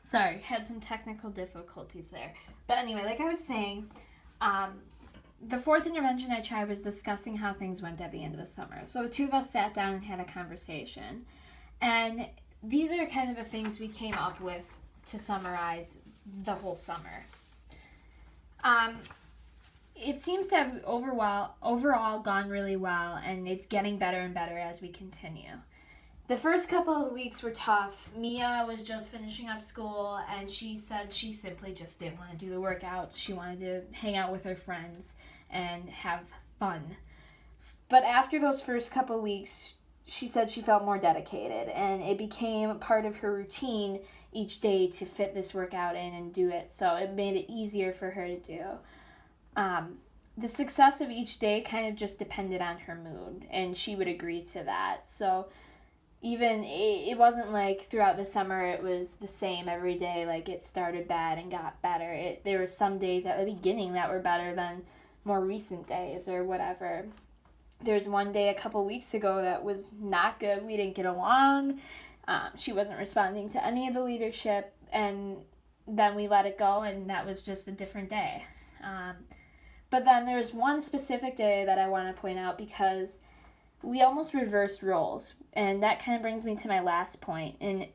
Sorry, had some technical difficulties there. But anyway, like I was saying, the fourth intervention I tried was discussing how things went at the end of the summer. So the two of us sat down and had a conversation. And these are kind of the things we came up with to summarize the whole summer. It seems to have overall gone really well, and it's getting better and better as we continue. The first couple of weeks were tough. Mia was just finishing up school, and she said she simply just didn't want to do the workouts. She wanted to hang out with her friends and have fun. But after those first couple of weeks, she said she felt more dedicated, and it became part of her routine each day to fit this workout in and do it. So it made it easier for her to do. The success of each day kind of just depended on her mood, and she would agree to that. So even it wasn't like throughout the summer it was the same every day, like it started bad and got better. There were some days at the beginning that were better than more recent days or whatever. There's one day a couple weeks ago that was not good. We didn't get along. She wasn't responding to any of the leadership, and then we let it go, and that was just a different day. But then there's one specific day that I want to point out because we almost reversed roles, and that kind of brings me to my last point. And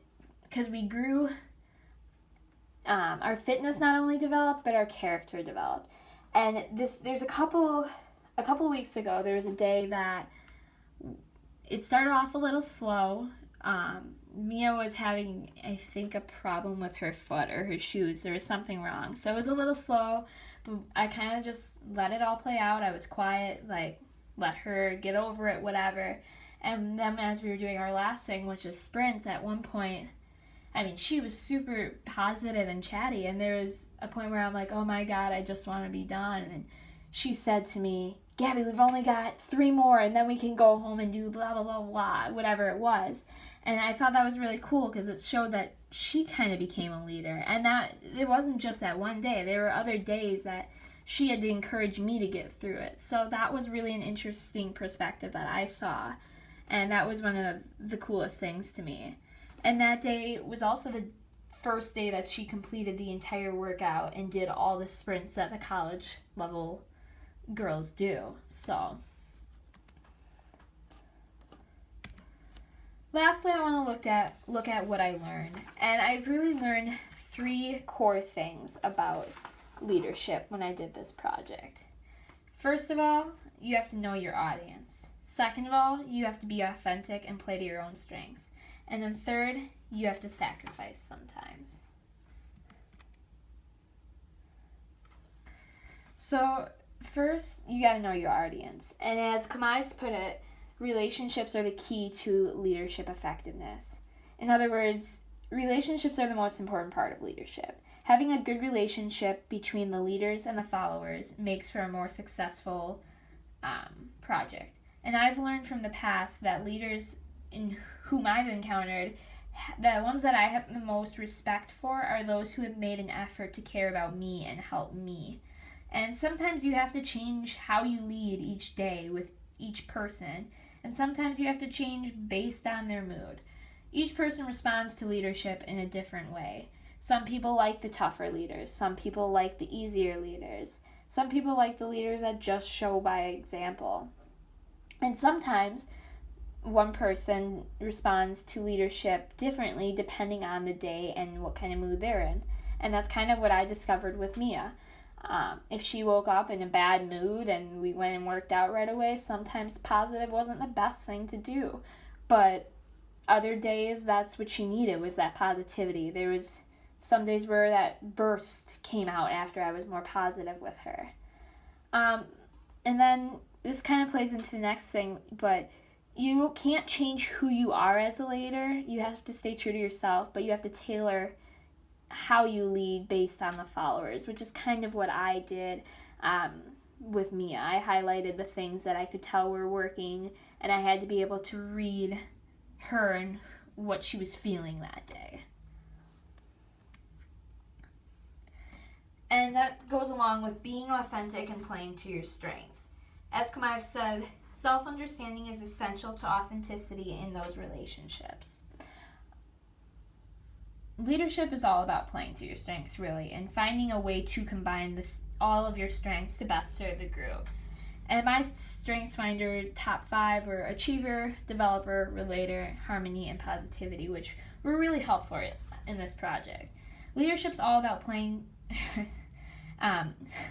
because we grew, our fitness not only developed, but our character developed. And there's a couple weeks ago, there was a day that it started off a little slow. Mia was having, I think, a problem with her foot or her shoes. There was something wrong. So it was a little slow, but I kind of just let it all play out. I was quiet, like, let her get over it, whatever. And then as we were doing our last thing, which is sprints, at one point, I mean, she was super positive and chatty, and there was a point where I'm like, oh my God, I just want to be done. And she said to me, Gabby, we've only got 3 more, and then we can go home and do blah, blah, blah, blah, whatever it was. And I thought that was really cool because it showed that she kind of became a leader. And that it wasn't just that one day. There were other days that she had to encourage me to get through it. So that was really an interesting perspective that I saw. And that was one of the coolest things to me. And that day was also the first day that she completed the entire workout and did all the sprints that the college level girls do. So lastly, I want to look at what I learned. And I really learned 3 core things about leadership when I did this project. First of all, you have to know your audience. Second of all, you have to be authentic and play to your own strengths. And then third, you have to sacrifice sometimes. So first, you got to know your audience. And as Kamai's put it, relationships are the key to leadership effectiveness. In other words, relationships are the most important part of leadership. Having a good relationship between the leaders and the followers makes for a more successful project. And I've learned from the past that leaders in whom I've encountered, the ones that I have the most respect for are those who have made an effort to care about me and help me. And sometimes you have to change how you lead each day with each person, and sometimes you have to change based on their mood. Each person responds to leadership in a different way. Some people like the tougher leaders. Some people like the easier leaders. Some people like the leaders that just show by example. And sometimes one person responds to leadership differently depending on the day and what kind of mood they're in. And that's kind of what I discovered with Mia. If she woke up in a bad mood and we went and worked out right away, sometimes positive wasn't the best thing to do. But other days, that's what she needed, was that positivity. There was some days where that burst came out after I was more positive with her. And then this kind of plays into the next thing, but you can't change who you are as a leader. You have to stay true to yourself, but you have to tailor how you lead based on the followers, which is kind of what I did with Mia. I highlighted the things that I could tell were working, and I had to be able to read her and what she was feeling that day. And that goes along with being authentic and playing to your strengths. As Kamai said, self-understanding is essential to authenticity in those relationships. leadership is all about playing to your strengths, really, and finding a way to combine all of your strengths to best serve the group. And my StrengthsFinder top 5 were achiever, developer, relator, harmony, and positivity, which were really helpful in this project. Leadership's all about playing.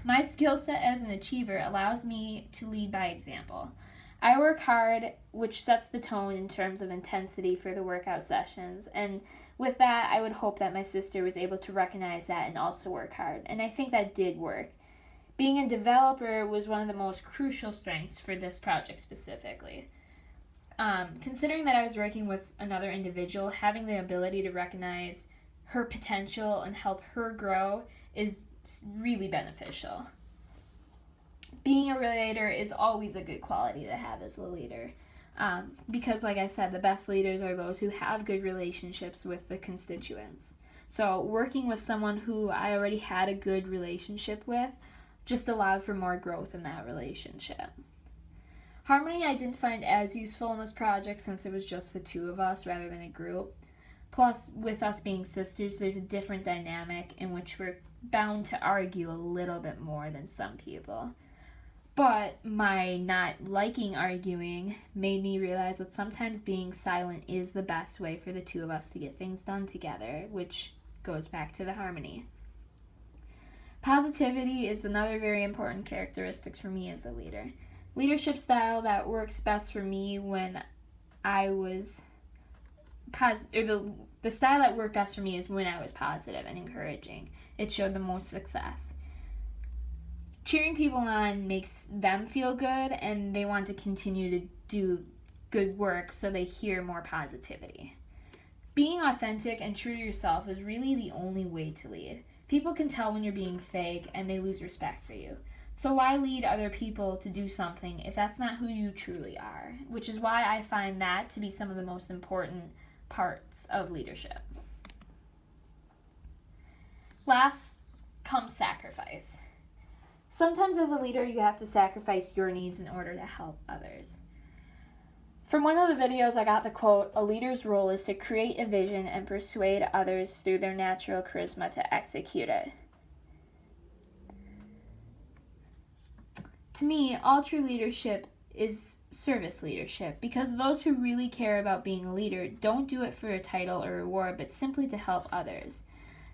My skill set as an achiever allows me to lead by example. I work hard, which sets the tone in terms of intensity for the workout sessions, and with that, I would hope that my sister was able to recognize that and also work hard, and I think that did work. Being a developer was one of the most crucial strengths for this project specifically. Considering that I was working with another individual, having the ability to recognize her potential and help her grow is really beneficial. Being a relator is always a good quality to have as a leader. Because, like I said, the best leaders are those who have good relationships with the constituents. So working with someone who I already had a good relationship with just allowed for more growth in that relationship. Harmony I didn't find as useful in this project since it was just the two of us rather than a group. Plus, with us being sisters, there's a different dynamic in which we're bound to argue a little bit more than some people. But my not liking arguing made me realize that sometimes being silent is the best way for the two of us to get things done together, which goes back to the harmony. Positivity is another very important characteristic for me as a leader. Leadership style that works best for me when I was the style that worked best for me is when I was positive and encouraging. It showed the most success. Cheering people on makes them feel good and they want to continue to do good work so they hear more positivity. Being authentic and true to yourself is really the only way to lead. People can tell when you're being fake and they lose respect for you. So why lead other people to do something if that's not who you truly are? Which is why I find that to be some of the most important parts of leadership. Last comes sacrifice. Sometimes as a leader, you have to sacrifice your needs in order to help others. From one of the videos, I got the quote, "A leader's role is to create a vision and persuade others through their natural charisma to execute it." To me, all true leadership is service leadership, because those who really care about being a leader don't do it for a title or reward, but simply to help others.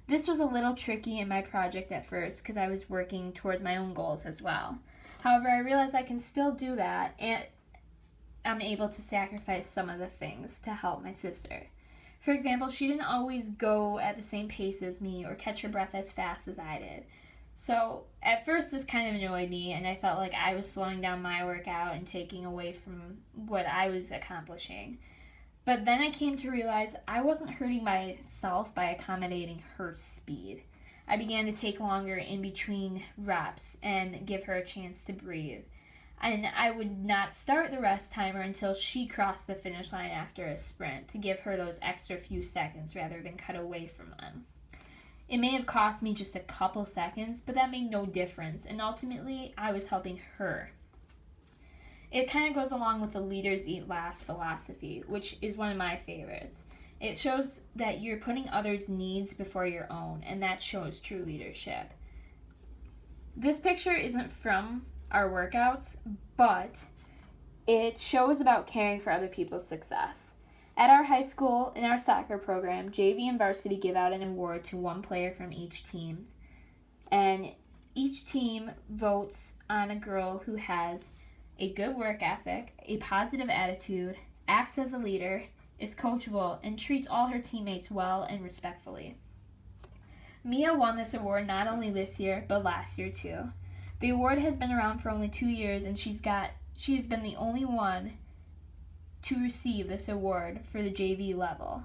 This was a little tricky in my project at first because I was working towards my own goals as well. However, I realized I can still do that and I'm able to sacrifice some of the things to help my sister. For example, she didn't always go at the same pace as me or catch her breath as fast as I did. So at first this kind of annoyed me and I felt like I was slowing down my workout and taking away from what I was accomplishing. But then I came to realize I wasn't hurting myself by accommodating her speed. I began to take longer in between reps and give her a chance to breathe. And I would not start the rest timer until she crossed the finish line after a sprint to give her those extra few seconds rather than cut away from them. It may have cost me just a couple seconds, but that made no difference, and ultimately I was helping her. It kind of goes along with the leaders eat last philosophy, which is one of my favorites. It shows that you're putting others' needs before your own, and that shows true leadership. This picture isn't from our workouts, but it shows about caring for other people's success. At our high school, in our soccer program, JV and varsity give out an award to one player from each team. And each team votes on a girl who has a good work ethic, a positive attitude, acts as a leader, is coachable, and treats all her teammates well and respectfully. Mia won this award not only this year, but last year too. The award has been around for only 2 years, and she has been the only one to receive this award for the JV level.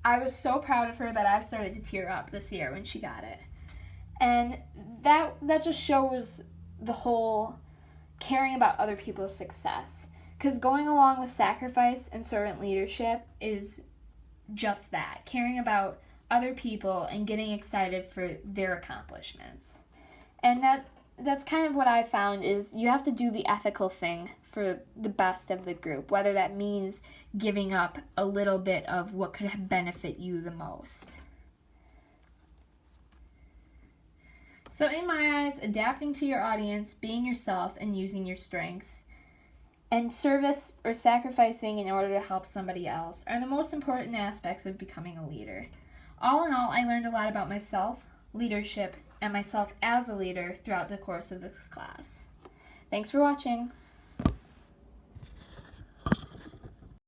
I was so proud of her that I started to tear up this year when she got it. And that just shows the whole caring about other people's success. Because going along with sacrifice and servant leadership is just that, caring about other people and getting excited for their accomplishments. And that that's kind of what I found is you have to do the ethical thing for the best of the group, whether that means giving up a little bit of what could benefit you the most. So in my eyes, adapting to your audience, being yourself, and using your strengths, and service or sacrificing in order to help somebody else are the most important aspects of becoming a leader. All in all, I learned a lot about myself, leadership, and myself as a leader throughout the course of this class. Thanks for watching.